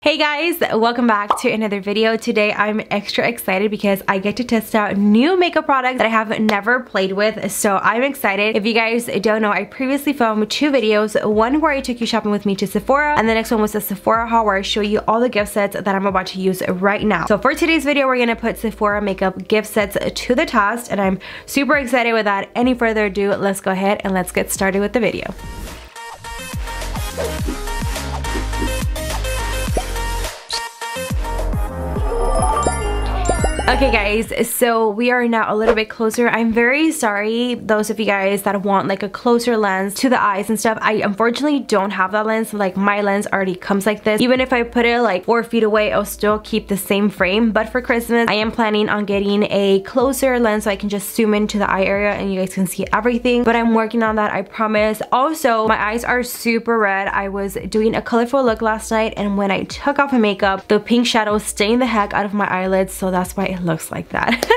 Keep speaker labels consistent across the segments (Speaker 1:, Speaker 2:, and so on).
Speaker 1: Hey guys, welcome back to another video. Today I'm extra excited because I get to test out new makeup products that I have never played with, so I'm excited. If you guys don't know, I previously filmed two videos, one where I took you shopping with me to Sephora, and the next one was a Sephora haul where I show you all the gift sets that I'm about to use right now. So for today's video, we're gonna put Sephora makeup gift sets to the test, and I'm super excited. Without any further ado, let's go ahead and let's get started with the video. Okay guys, so we are now a little bit closer. I'm very sorry those of you guys that want like a closer lens to the eyes and stuff. I unfortunately don't have that lens. Like my lens already comes like this. Even if I put it like 4 feet away, I'll still keep the same frame. But for Christmas, I am planning on getting a closer lens so I can just zoom into the eye area and you guys can see everything. But I'm working on that, I promise. Also, my eyes are super red. I was doing a colorful look last night, and when I took off my makeup, the pink shadow stained the heck out of my eyelids, so that's why it looks like that.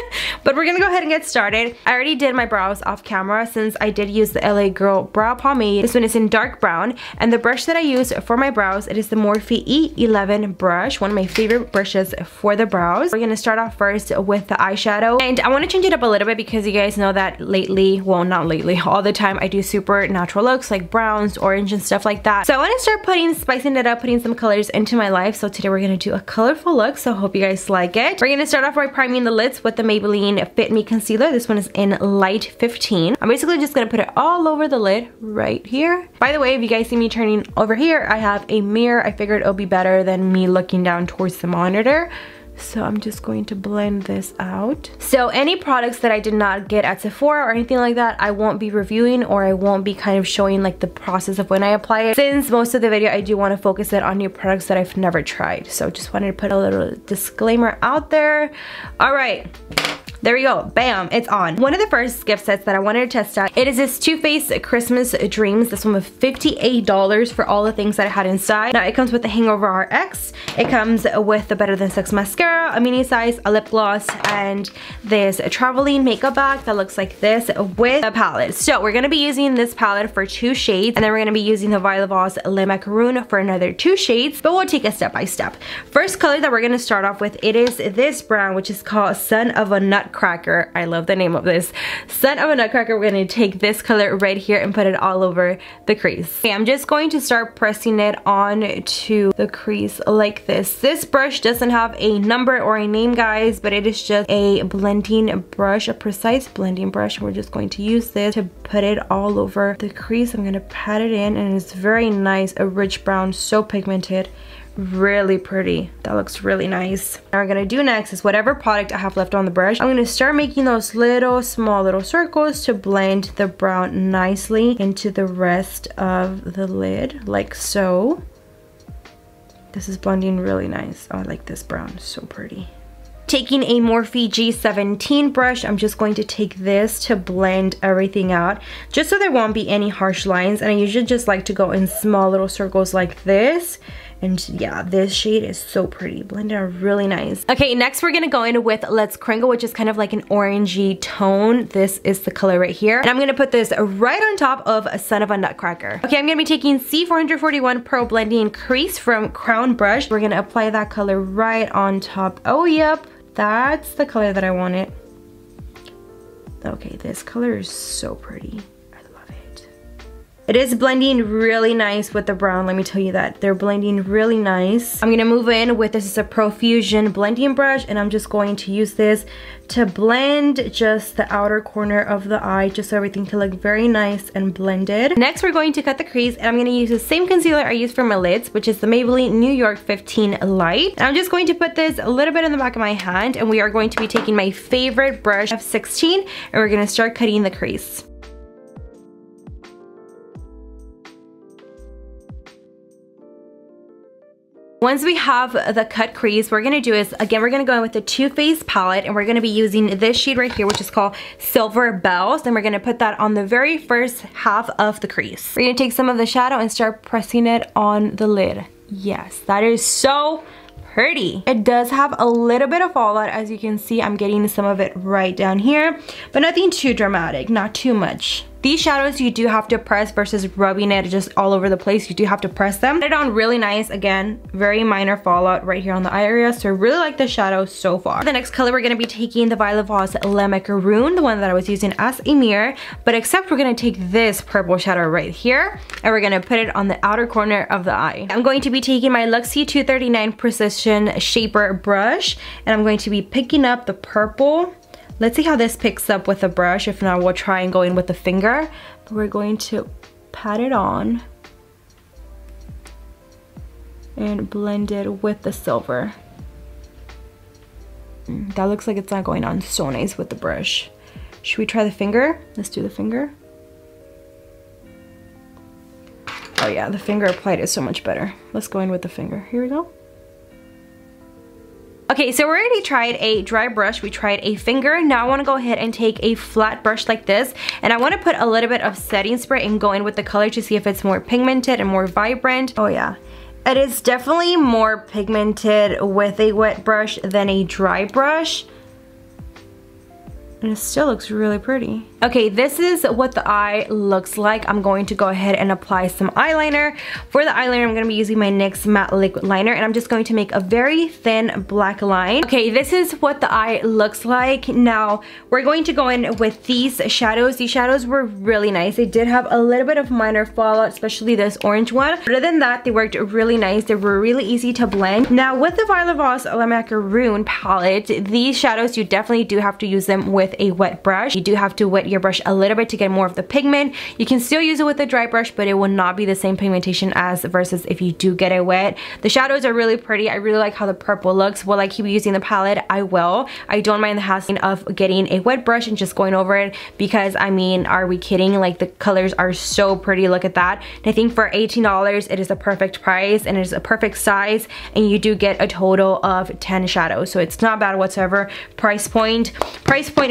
Speaker 1: But we're gonna go ahead and get started. I already did my brows off camera since I did use the LA Girl brow pomade. This one is in dark brown, and the brush that I use for my brows, it is the Morphe E11 brush, one of my favorite brushes for the brows. We're gonna start off first with the eyeshadow, and I want to change it up a little bit because you guys know that lately, well not lately, all the time I do super natural looks like browns, orange and stuff like that. So I want to start spicing it up, putting some colors into my life. So today we're gonna do a colorful look, so I hope you guys like it. We're gonna start off by priming the lids with the Maybelline Fit Me Concealer. This one is in light 15. I'm basically just gonna put it all over the lid right here. By the way, if you guys see me turning over here, I have a mirror. I figured it'll be better than me looking down towards the monitor. So I'm just going to blend this out. So any products that I did not get at Sephora or anything like that, I won't be reviewing, or I won't be kind of showing like the process of when I apply it, since most of the video I do want to focus it on new products that I've never tried. So just wanted to put a little disclaimer out there. All right. There we go, bam, it's on. One of the first gift sets that I wanted to test out, it is this Too Faced Christmas Dreams. This one was $58 for all the things that I had inside. Now it comes with the Hangover RX. It comes with the Better Than Sex mascara, a mini size, a lip gloss, and this traveling makeup bag that looks like this with a palette. So we're gonna be using this palette for 2 shades, and then we're gonna be using the Valle Le Macaroon for another 2 shades, but we'll take it step by step. First color that we're gonna start off with, it is this brown, which is called Son of a Nutcracker. I love the name of this. Son of a Nutcracker. We're gonna take this color right here and put it all over the crease. Okay, I'm just going to start pressing it on to the crease like this. This brush doesn't have a number or a name, guys, but it is just a blending brush, a precise blending brush. We're just going to use this to put it all over the crease. I'm gonna pat it in, and it's very nice, a rich brown, so pigmented. Really pretty. That looks really nice. What we're gonna do next is whatever product I have left on the brush, I'm gonna start making those small little circles to blend the brown nicely into the rest of the lid, like so. This is blending really nice. Oh, I like this brown, so pretty. Taking a Morphe G17 brush, I'm just going to take this to blend everything out, just so there won't be any harsh lines. And I usually just like to go in small little circles like this. And yeah, this shade is so pretty. Blended out really nice. Okay, next we're gonna go in with Let's Kringle, which is kind of like an orangey tone. This is the color right here. And I'm gonna put this right on top of Son of a Nutcracker. Okay, I'm gonna be taking C441 Pro Blending Crease from Crown Brush. We're gonna apply that color right on top. Oh, yep, that's the color that I wanted. Okay, this color is so pretty. It is blending really nice with the brown, let me tell you that. They're blending really nice. I'm gonna move in with, this is a Profusion blending brush, and I'm just going to use this to blend just the outer corner of the eye, just so everything can look very nice and blended. Next, we're going to cut the crease, and I'm gonna use the same concealer I used for my lids, which is the Maybelline New York 15 Light. And I'm just going to put this a little bit in the back of my hand, and we are going to be taking my favorite brush, F16, and we're gonna start cutting the crease. Once we have the cut crease, what we're gonna do is, again, we're gonna go in with the Too Faced palette, and we're gonna be using this shade right here, which is called Silver Bells, and we're gonna put that on the very first half of the crease. We're gonna take some of the shadow and start pressing it on the lid. Yes, that is so pretty. It does have a little bit of fallout. As you can see, I'm getting some of it right down here, but nothing too dramatic, not too much. These shadows you do have to press versus rubbing it just all over the place. You do have to press them. Put it on really nice. Again, very minor fallout right here on the eye area. So I really like the shadow so far. The next color we're going to be taking the Valle Le Macaroon, the one that I was using as a mirror. But except we're going to take this purple shadow right here and we're going to put it on the outer corner of the eye. I'm going to be taking my Luxie 239 Precision Shaper brush and I'm going to be picking up the purple. Let's see how this picks up with the brush. If not, we'll try and go in with the finger. But we're going to pat it on and blend it with the silver. That looks like it's not going on so nice with the brush. Should we try the finger? Let's do the finger. Oh yeah, the finger applied is so much better. Let's go in with the finger. Here we go. Okay, so we already tried a dry brush, we tried a finger. Now I want to go ahead and take a flat brush like this and I want to put a little bit of setting spray and go in with the color to see if it's more pigmented and more vibrant. Oh yeah, it is definitely more pigmented with a wet brush than a dry brush. And it still looks really pretty. Okay, this is what the eye looks like. I'm going to go ahead and apply some eyeliner. For the eyeliner, I'm going to be using my NYX Matte Liquid Liner and I'm just going to make a very thin black line. Okay, this is what the eye looks like. Now, we're going to go in with these shadows. These shadows were really nice. They did have a little bit of minor fallout, especially this orange one. Other than that, they worked really nice. They were really easy to blend. Now, with the Valle Le Macaroon palette, these shadows, you definitely do have to use them with a wet brush. You do have to wet your brush a little bit to get more of the pigment. You can still use it with a dry brush, but it will not be the same pigmentation as versus if you do get it wet. The shadows are really pretty. I really like how the purple looks. Will I keep using the palette? I will. I don't mind the hassle of getting a wet brush and just going over it because, I mean, are we kidding? Like, the colors are so pretty. Look at that. And I think for $18, it is a perfect price and it is a perfect size and you do get a total of 10 shadows. So it's not bad whatsoever. Price point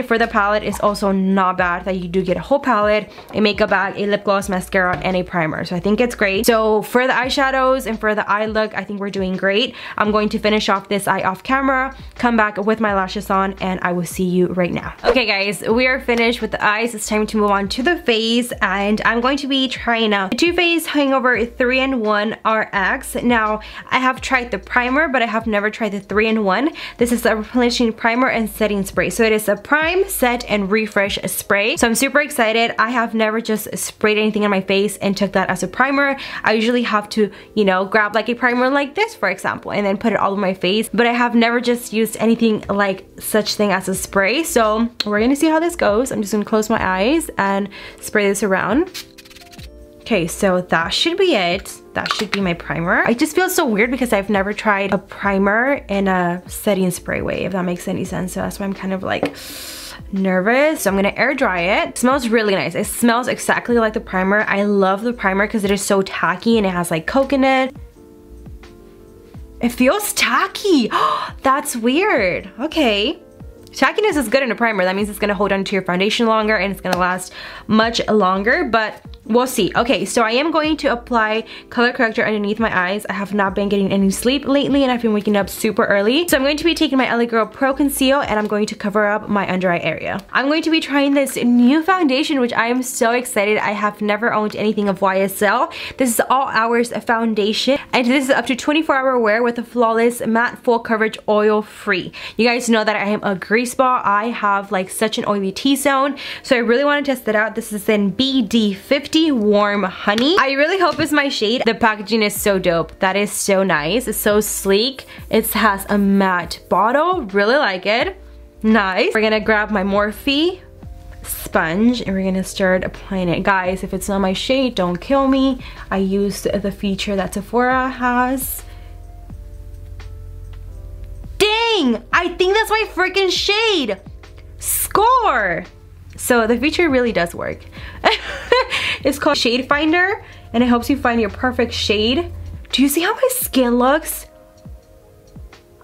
Speaker 1: for the palette is also not bad, that you do get a whole palette, a makeup bag, a lip gloss, mascara, and a primer. So I think it's great. So for the eyeshadows and for the eye look, I think we're doing great. I'm going to finish off this eye off camera, come back with my lashes on, and I will see you right now. Okay guys, we are finished with the eyes. It's time to move on to the face, and I'm going to be trying out the Too Faced Hangover 3-in-1 RX. Now, I have tried the primer, but I have never tried the 3-in-1. This is a replenishing primer and setting spray. So it is a prime, set, and refresh spray. So I'm super excited. I have never just sprayed anything on my face and took that as a primer. I usually have to, you know, grab like a primer like this, for example, and then put it all over my face. But I have never just used anything like such thing as a spray. So we're gonna see how this goes. I'm just gonna close my eyes and spray this around. Okay, so that should be it. That should be my primer. I just feel so weird because I've never tried a primer in a setting spray way, if that makes any sense. So that's why I'm kind of like nervous. So I'm gonna air dry it. It smells really nice. It smells exactly like the primer. I love the primer because it is so tacky and it has like coconut. It feels tacky. That's weird. Okay. Tackiness is good in a primer. That means it's gonna hold on to your foundation longer and it's gonna last much longer, but we'll see. Okay, so I am going to apply color corrector underneath my eyes. I have not been getting any sleep lately and I've been waking up super early. So I'm going to be taking my LA Girl Pro Conceal and I'm going to cover up my under eye area. I'm going to be trying this new foundation, which I am so excited. I have never owned anything of YSL. This is All Hours foundation and this is up to 24-hour wear with a flawless matte full coverage oil free. You guys know that I am a grease ball. I have like such an oily T-zone, so I really want to test it out. This is in BD50 Warm Honey. I really hope it's my shade. The packaging is so dope. That is so nice. It's so sleek. It has a matte bottle. Really like it. Nice. We're gonna grab my Morphe sponge and we're gonna start applying it. Guys, if it's not my shade, don't kill me. I used the feature that Sephora has. Dang! I think that's my freaking shade! Score! So the feature really does work. It's called Shade Finder and it helps you find your perfect shade. Do you see how my skin looks?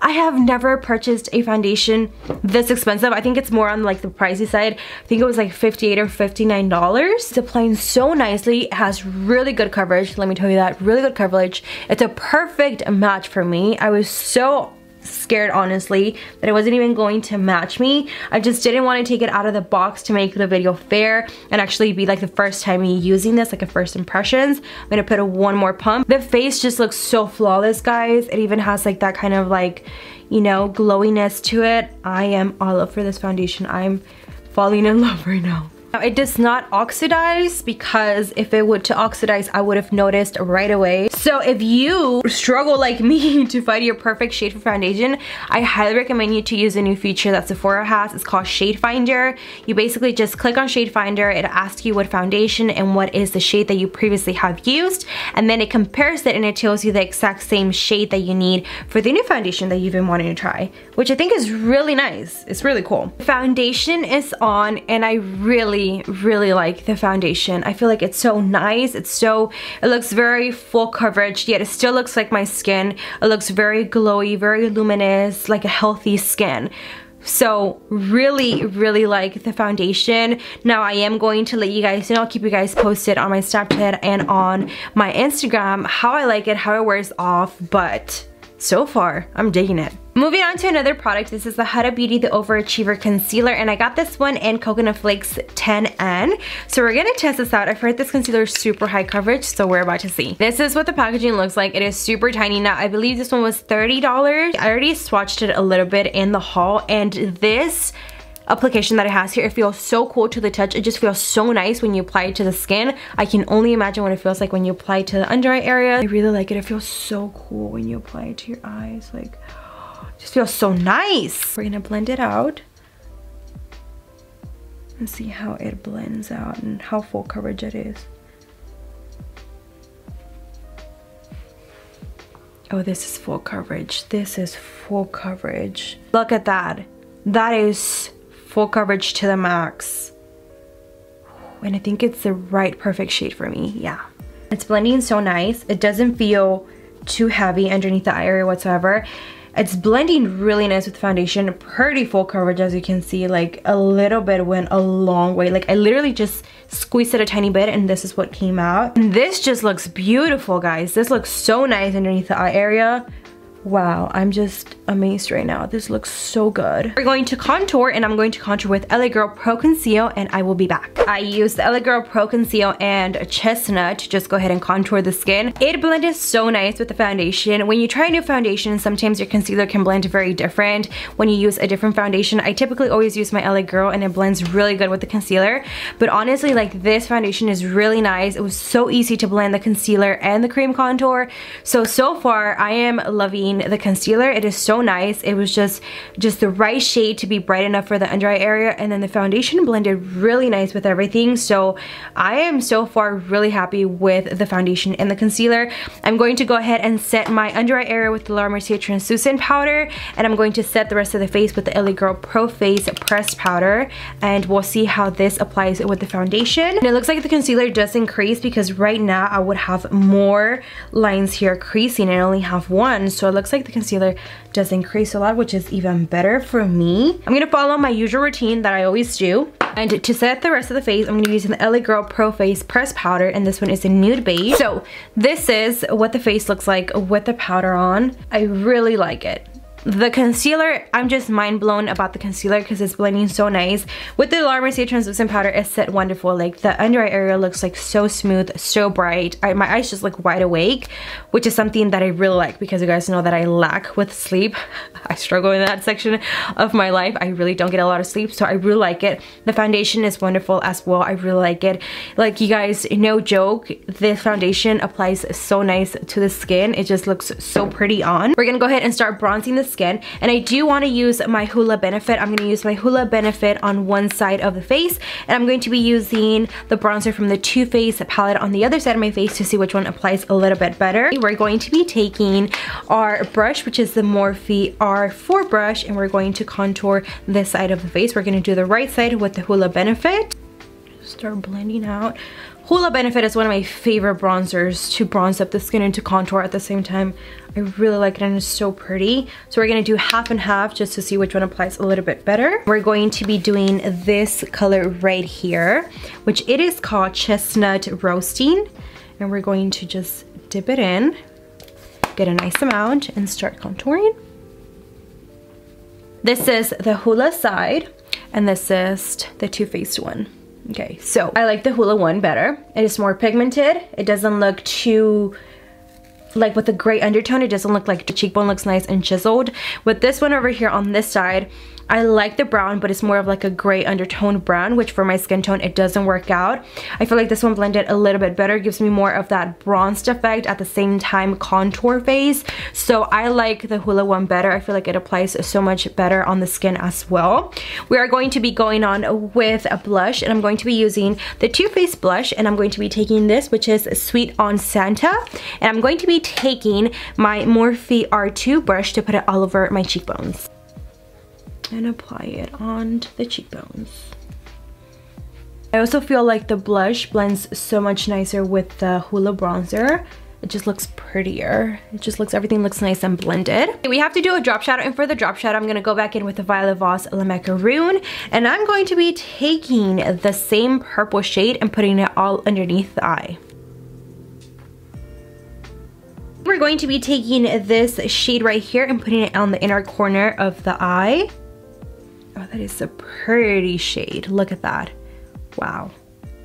Speaker 1: I have never purchased a foundation this expensive. I think it's more on like the pricey side. I think it was like $58 or $59. It's applying so nicely. It has really good coverage. Let me tell you that, really good coverage. It's a perfect match for me. I was so scared, honestly, that it wasn't even going to match me. I just didn't want to take it out of the box to make the video fair and actually be like the first time me using this, like a first impressions. I'm gonna put one more pump. The face just looks so flawless, guys. It even has like that kind of like, you know, glowiness to it. I am all up for this foundation. I'm falling in love right now. Now, it does not oxidize, because if it would to oxidize, I would have noticed right away. So if you struggle like me to find your perfect shade for foundation, I highly recommend you to use a new feature that Sephora has. It's called Shade Finder. You basically just click on Shade Finder, it asks you what foundation and what is the shade that you previously have used, and then it compares it and it tells you the exact same shade that you need for the new foundation that you've been wanting to try, which I think is really nice. It's really cool. Foundation is on, and I really like the foundation. I feel like it's so nice. It looks very full coverage, yet it still looks like my skin. It looks very glowy, very luminous, like a healthy skin. So really like the foundation. Now I am going to let you guys know, I'll keep you guys posted on my Snapchat and on my Instagram how I like it, how it wears off, but so far I'm digging it. Moving on to another product, this is the Huda Beauty The Overachiever Concealer, and I got this one in Coconut Flakes 10N. So we're gonna test this out. I've heard this concealer is super high coverage, so we're about to see. This is what the packaging looks like. It is super tiny. Now, I believe this one was $30. I already swatched it a little bit in the haul, and this application that it has here, it feels so cool to the touch. It just feels so nice when you apply it to the skin. I can only imagine what it feels like when you apply it to the under eye area. I really like it. It feels so cool when you apply it to your eyes. Like, it just feels so nice. We're gonna blend it out and see how it blends out and how full coverage it is. Oh, this is full coverage. This is full coverage. Look at that. That is full coverage to the max. And I think it's the right perfect shade for me. Yeah, it's blending so nice. It doesn't feel too heavy underneath the eye area whatsoever. It's blending really nice with foundation. Pretty full coverage, as you can see. Like, a little bit went a long way. Like, I literally just squeezed it a tiny bit and this is what came out. And this just looks beautiful, guys. This looks so nice underneath the eye area. Wow, I'm just amazed right now. This looks so good. We're going to contour, and I'm going to contour with LA Girl Pro Conceal, and I will be back. I used the LA Girl Pro Conceal and Chestnut to just go ahead and contour the skin. It blended so nice with the foundation. When you try a new foundation, sometimes your concealer can blend very different when you use a different foundation. I typically always use my LA Girl, and it blends really good with the concealer. But honestly, like, this foundation is really nice. It was so easy to blend the concealer and the cream contour. So far, I am loving the concealer. It is so nice. It was just the right shade to be bright enough for the under eye area, and then the foundation blended really nice with everything. So I am so far really happy with the foundation and the concealer. I'm going to go ahead and set my under eye area with the Laura Mercier translucent powder, and I'm going to set the rest of the face with the LA Girl Pro Face pressed powder, and we'll see how this applies with the foundation. And it looks like the concealer does increase, because right now I would have more lines here creasing and I only have one, so it looks like the concealer does increase a lot, which is even better for me. I'm gonna follow my usual routine that I always do, and to set the rest of the face, I'm gonna be using the LA Girl Pro Face pressed powder, and this one is a nude beige. So this is what the face looks like with the powder on. I really like it. The concealer, I'm just mind blown about the concealer because it's blending so nice. With the Laura Mercier translucent powder, it's set wonderful. Like, the under eye area looks like so smooth, so bright. My eyes just look wide awake, which is something that I really like, because you guys know that I lack with sleep. I struggle in that section of my life. I really don't get a lot of sleep, so I really like it. The foundation is wonderful as well. I really like it. Like, you guys, no joke, this foundation applies so nice to the skin. It just looks so pretty on. We're gonna go ahead and start bronzing the skin, and I do want to use my Hoola Benefit. I'm going to use my Hoola Benefit on one side of the face, and I'm going to be using the bronzer from the Too Faced palette on the other side of my face to see which one applies a little bit better. We're going to be taking our brush, which is the Morphe R4 brush, and we're going to contour this side of the face. We're going to do the right side with the Hoola Benefit. Start blending out. Hoola Benefit is one of my favorite bronzers to bronze up the skin and to contour at the same time. I really like it, and it's so pretty. So we're gonna do half and half just to see which one applies a little bit better. We're going to be doing this color right here, which it is called Chestnut Roasting. And we're going to just dip it in, get a nice amount, and start contouring. This is the Hoola side, and this is the Too Faced one. Okay, so I like the Hoola one better. It is more pigmented. It doesn't look too, like with the gray undertone, it doesn't look like the cheekbone looks nice and chiseled. With this one over here on this side, I like the brown, but it's more of like a gray undertone brown, which for my skin tone, it doesn't work out. I feel like this one blended a little bit better, gives me more of that bronzed effect at the same time contour phase. So I like the Hoola one better. I feel like it applies so much better on the skin as well. We are going to be going on with a blush, and I'm going to be using the Too Faced blush, and I'm going to be taking this, which is Sweet on Santa, and I'm going to be taking my Morphe R2 brush to put it all over my cheekbones and apply it on the cheekbones. I also feel like the blush blends so much nicer with the Hoola bronzer. It just looks prettier. It just looks, everything looks nice and blended. We have to do a drop shadow, and for the drop shadow, I'm gonna go back in with the Violet Voss Le Macaroon, and I'm going to be taking the same purple shade and putting it all underneath the eye. We're going to be taking this shade right here and putting it on the inner corner of the eye. Oh, that is a pretty shade. Look at that. Wow.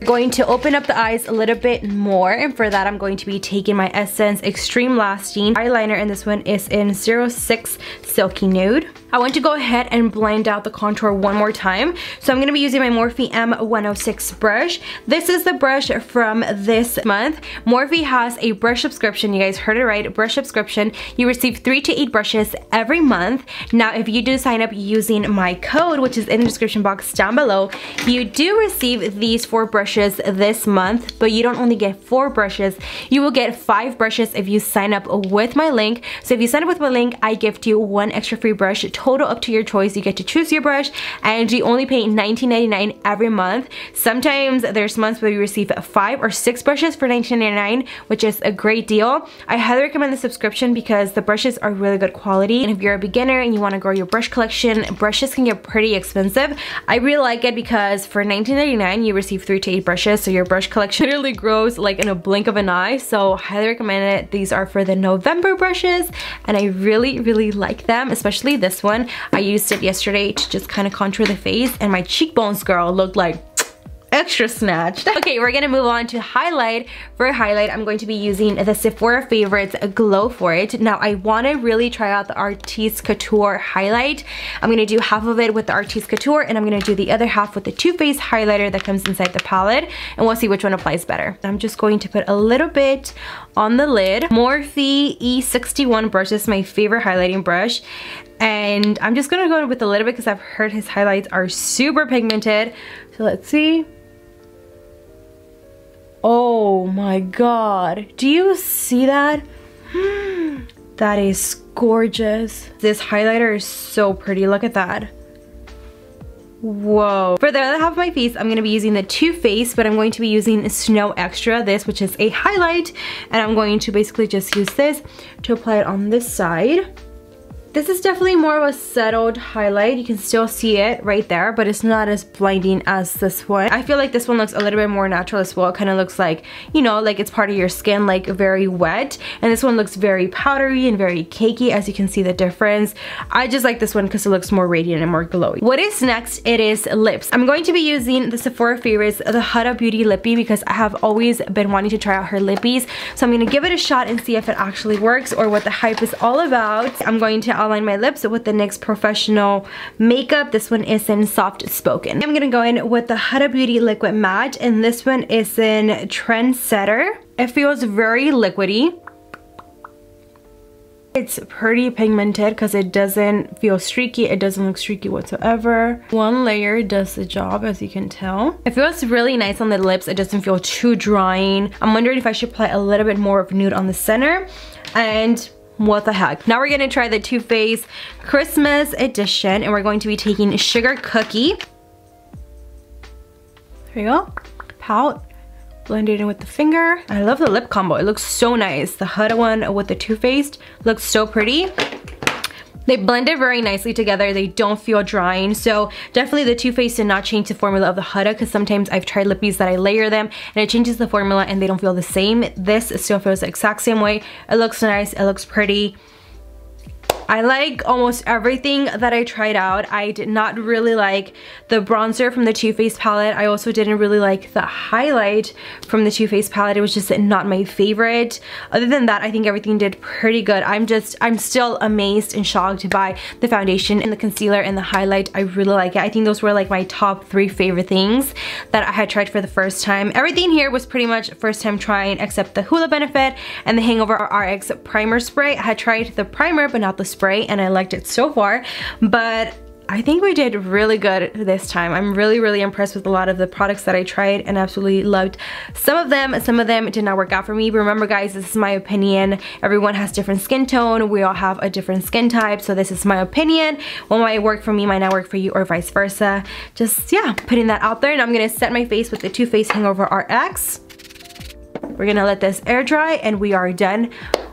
Speaker 1: Going to open up the eyes a little bit more, and for that I'm going to be taking my Essence Extreme Lasting eyeliner, and this one is in 06 Silky Nude. I want to go ahead and blend out the contour one more time, so I'm going to be using my Morphe M106 brush. This is the brush from this month. Morphe has a brush subscription. You guys heard it right, brush subscription. You receive 3 to 8 brushes every month. Now if you do sign up using my code, which is in the description box down below, you do receive these 4 brushes this month, but you don't only get 4 brushes, you will get 5 brushes if you sign up with my link. So if you sign up with my link, I gift you 1 extra free brush, total up to your choice. You get to choose your brush, and you only pay $19.99 every month. Sometimes there's months where you receive 5 or 6 brushes for $19.99, which is a great deal. I highly recommend the subscription because the brushes are really good quality, and if you're a beginner and you want to grow your brush collection, brushes can get pretty expensive. I really like it because for $19.99 you receive 3 to 8 brushes, so your brush collection literally grows like in a blink of an eye. So highly recommend it. These are for the November brushes, and I really like them, especially this one. I used it yesterday to just kind of contour the face, and my cheekbones, girl, looked like extra snatched. Okay, we're gonna move on to highlight. For highlight, I'm going to be using the Sephora Favorites Glow for it. Now, I want to really try out the Artiste Couture highlight. I'm gonna do half of it with the Artiste Couture, and I'm gonna do the other half with the Too Faced highlighter that comes inside the palette, and we'll see which one applies better. I'm just going to put a little bit on the lid. Morphe E61 brush is my favorite highlighting brush, and I'm just gonna go with a little bit because I've heard his highlights are super pigmented. So let's see. Oh my god, do you see that? That is gorgeous. This highlighter is so pretty, look at that. Whoa. For the other half of my face, I'm going to be using the Too Faced, but I'm going to be using Snow Extra, this, which is a highlight, and I'm going to basically just use this to apply it on this side. This is definitely more of a settled highlight. You can still see it right there, but it's not as blinding as this one. I feel like this one looks a little bit more natural as well. It kind of looks like, you know, like it's part of your skin, like very wet. And this one looks very powdery and very cakey, as you can see the difference. I just like this one because it looks more radiant and more glowy. What is next? It is lips. I'm going to be using the Sephora Favorites, the Huda Beauty Lippy, because I have always been wanting to try out her lippies. So I'm going to give it a shot and see if it actually works or what the hype is all about. I'm going to outline my lips with the NYX Professional Makeup. This one is in Soft Spoken. I'm gonna go in with the Huda Beauty Liquid Matte, and this one is in Trendsetter. It feels very liquidy. It's pretty pigmented because it doesn't feel streaky. It doesn't look streaky whatsoever. One layer does the job, as you can tell. It feels really nice on the lips. It doesn't feel too drying. I'm wondering if I should apply a little bit more of nude on the center. And what the heck. Now we're gonna try the Too Faced Christmas edition, and we're going to be taking Sugar Cookie. There you go. Pout. Blend it in with the finger. I love the lip combo. It looks so nice. The Huda one with the Too Faced looks so pretty. They blended very nicely together. They don't feel drying. So definitely the Too Faced did not change the formula of the Huda, because sometimes I've tried lippies that I layer them and it changes the formula and they don't feel the same. This still feels the exact same way. It looks nice. It looks pretty. I like almost everything that I tried out. I did not really like the bronzer from the Too Faced palette. I also didn't really like the highlight from the Too Faced palette. It was just not my favorite. Other than that, I think everything did pretty good. I'm still amazed and shocked by the foundation and the concealer and the highlight. I really like it. I think those were like my top 3 favorite things that I had tried for the first time. Everything here was pretty much first time trying except the Hoola Benefit and the Hangover RX primer spray. I had tried the primer but not the spray, and I liked it so far, but I think we did really good this time. I'm really impressed with a lot of the products that I tried and absolutely loved some of them. Some of them did not work out for me, but remember guys, this is my opinion. Everyone has different skin tone. We all have a different skin type, so this is my opinion. What might work for me might not work for you, or vice versa. Just, yeah, putting that out there. And I'm gonna set my face with the Too Faced Hangover RX. We're gonna let this air dry and we are done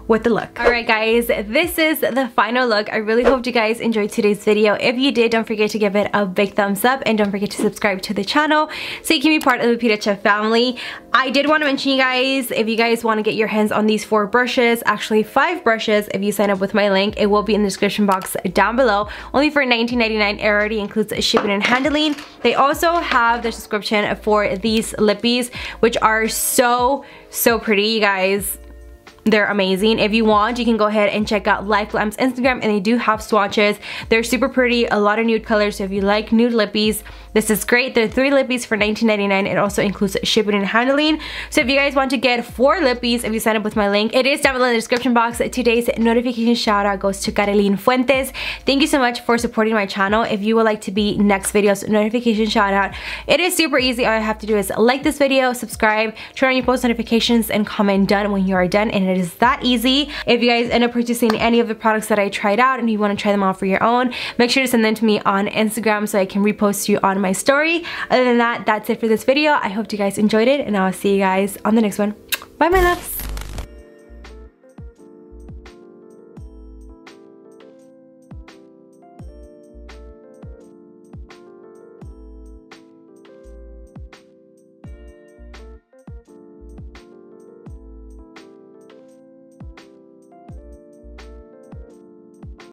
Speaker 1: with the look. Alright guys, this is the final look. I really hope you guys enjoyed today's video. If you did, don't forget to give it a big thumbs up and don't forget to subscribe to the channel so you can be part of the Pita Chef family. I did want to mention you guys, if you guys want to get your hands on these 4 brushes, actually 5 brushes, if you sign up with my link, it will be in the description box down below. Only for $19.99. It already includes shipping and handling. They also have the subscription for these lippies, which are so pretty, you guys. They're amazing. If you want, you can go ahead and check out Life Glam's Instagram, and they do have swatches. They're super pretty, a lot of nude colors, so if you like nude lippies, this is great. There are 3 lippies for $19.99. It also includes shipping and handling. So if you guys want to get 4 lippies, if you sign up with my link, it is down below in the description box. Today's notification shout out goes to Caroline Fuentes. Thank you so much for supporting my channel. If you would like to be next video's notification shout out, it is super easy. All you have to do is like this video, subscribe, turn on your post notifications, and comment done when you are done, and it is that easy. If you guys end up purchasing any of the products that I tried out and you want to try them out for your own, make sure to send them to me on Instagram so I can repost you on my story. Other than that, that's it for this video. I hope you guys enjoyed it, and I'll see you guys on the next one. Bye my loves.